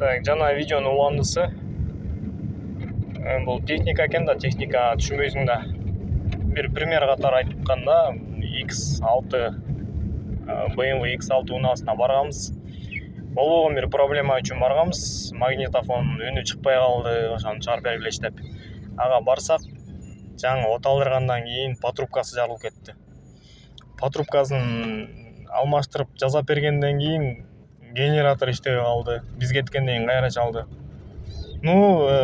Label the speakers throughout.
Speaker 1: Так, жана видеонун уландысы. Бул техника экен да, техника түшүнбөйсүң да. Бир пример катары айтканда, X6 BMW X6 унаасына барганбыз. Болгон бир проблема үчүн барганбыз. Магнитофон үнү чыкпай калды, ошону чыгарып бергилечи деп. Ага барсак, жаңы от алдыргандан кийин патрубкасы жарылып кетти. Патрубкасын алмаштырып жасап бергенден кийин генератор иштебей калды. Биз кеткенден кийин кайра чалды.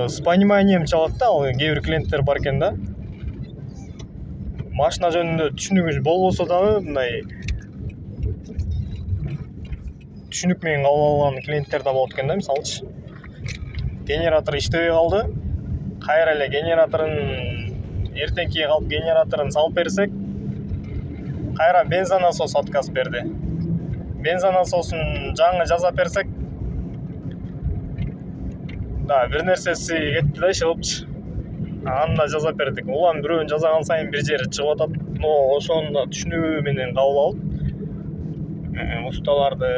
Speaker 1: С пониманием чалат да, ал кээ бир клиенттер бар экен да. Машина жөнүндө түшүнүгү болбосо дагы мындай түшүнүк менен кабыл алган клиенттер да болот экен да, мисалычы. Генератор иштебей калды. Кайра эле генераторун эртеңкиге калып генераторун салып берсек, кайра бензонасос отказ берди. Бензонасосын жаңы жасап берсек, да бир нерсеси кетти да, иши кылыпчы. Аны да жасап бердик. Улам бирөөнү жасаган сайын бир жери чыгып атат. Но ошону да түшүнүгү менен кабыл алып, усталарды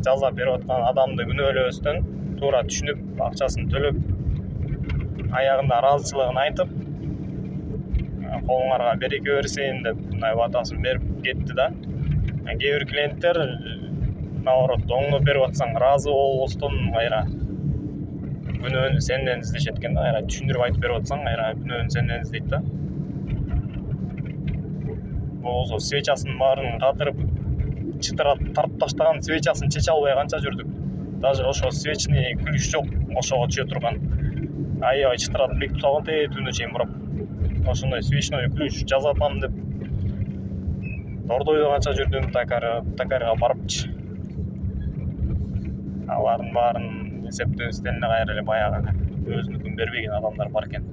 Speaker 1: жасап берип аткан адамды күнөөлөбөстөн туура түшүнүп, акчасын төлөп, аягында ыраазычылыгын айтып, колуңарга береке берсин деп мындай батасын берип кетти да. Кээ бир клиенттер наоборот, оңдоп берип атсаң ыраазы болбостон кайра күнөөнү сенден издешет экен да. Кайра түшүндүрүп айтып берип атсаң, кайра күнөөнү сенден издейт да. Болбосо свечасын баарын катырып, чытыратып тарып таштаган, свечасын чече албай канча жүрдүк. Даже ошо свечный ключ жок, ошого түшө турган. Аябай чытыратып бекитип салган, түнү чейин бурап. Ошондой свечной ключ жасатам деп Дордойдо канча жүрдүм, Токарьга барыпчы. Алардын баарын эсептебестен эле кайра эле баягы өзүнүкүн бербеген адамдар бар экен.